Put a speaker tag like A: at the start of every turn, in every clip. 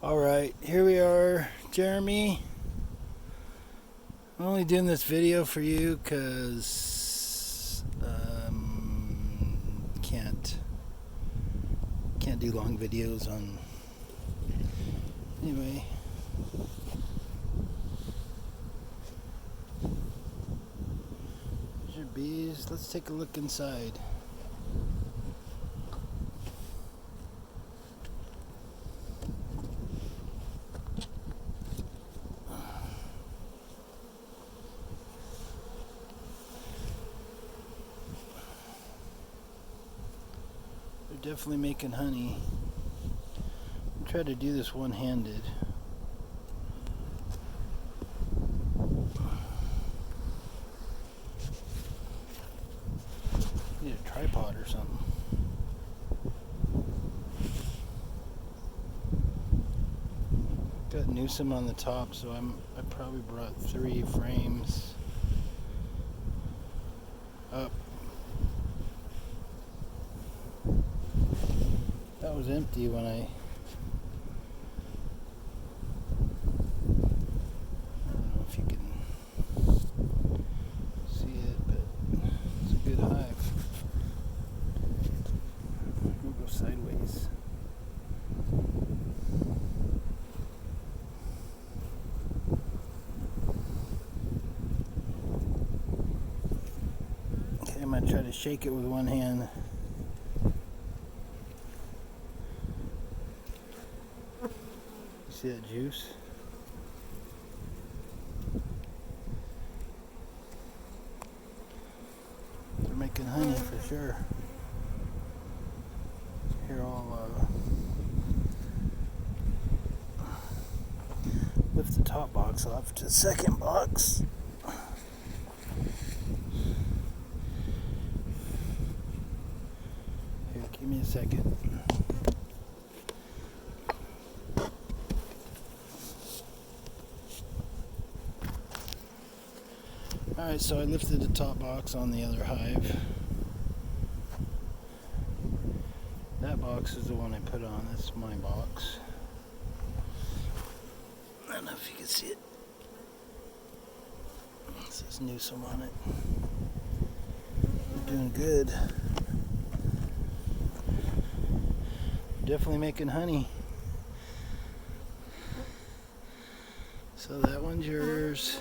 A: Alright, here we are, Jeremy. I'm only doing this video for you because can't do long videos on. Anyway, here's your bees. Let's take a look inside. They're definitely making honey. I'll try to do this one-handed. Need a tripod or something. Got Newsom on the top, so I probably brought 3 frames up. That was empty when I don't know if you can see it, but it's a good hive. We'll go sideways. Okay, I'm gonna try to shake it with one hand. See that juice? They're making honey for sure. Here I'll lift the top box off to the second box. Here, give me a second. Alright, so I lifted the top box on the other hive. That box is the one I put on. That's my box. I don't know if you can see it. It says Newsom on it. They're doing good. Definitely making honey. So that one's yours.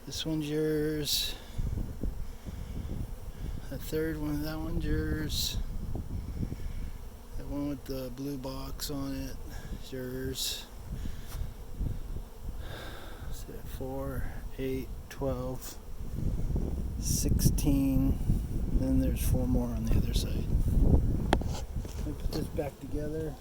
A: This one's yours. The third one, that one's yours. That one with the blue box on it is yours. So 4, 8, 12, 16. Then there's 4 more on the other side. Let me put this back together.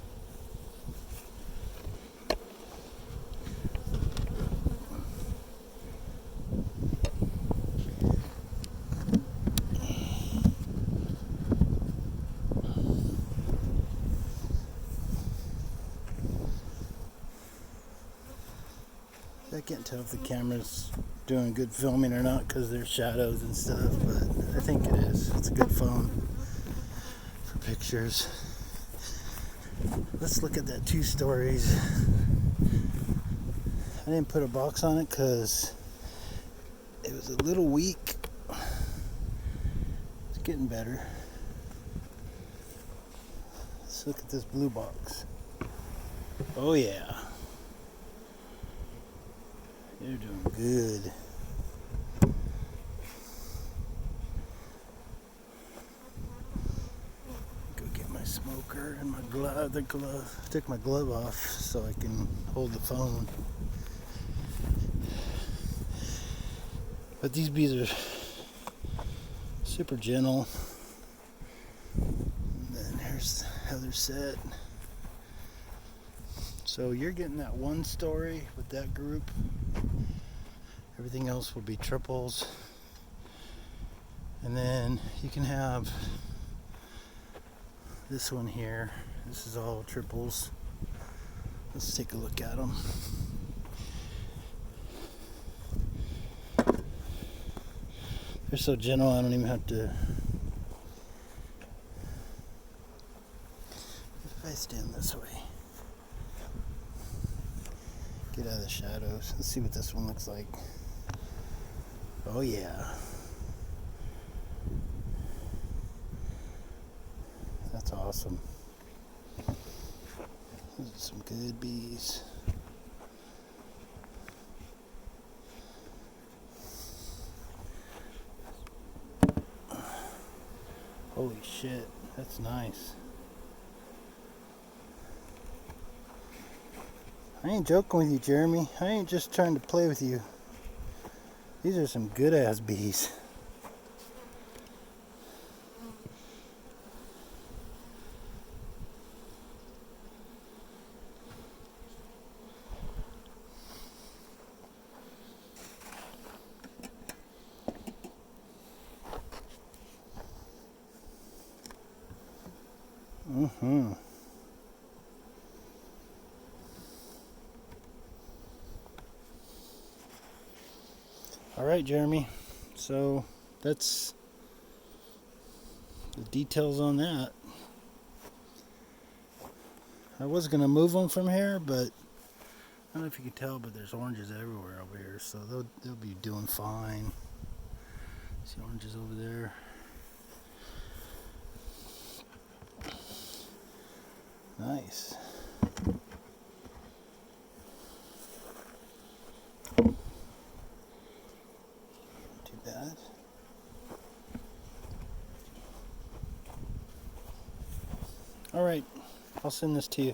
A: I can't tell if the camera's doing good filming or not because there's shadows and stuff, but I think it is. It's a good phone for pictures. Let's look at that 2 stories. I didn't put a box on it because it was a little weak. It's getting better. Let's look at this blue box. Oh yeah. They're doing good. Go get my smoker and my glove. Took my glove off so I can hold the phone. But these bees are super gentle. And then here's how they're set. So you're getting that 1 story with that group. Everything else will be triples. And then you can have this one here. This is all triples. Let's take a look at them. They're so gentle I don't even have to If I stand this way, get out of the shadows. Let's see what this one looks like. Oh yeah. That's awesome. Those are some good bees. Holy shit, that's nice. I ain't joking with you, Jeremy. I ain't just trying to play with you. These are some good ass bees. Mm-hmm. All right, Jeremy. So that's the details on that. I was gonna move them from here, but I don't know if you can tell, but there's oranges everywhere over here, so they'll be doing fine. See oranges over there. Nice. Not too bad. All right, I'll send this to you.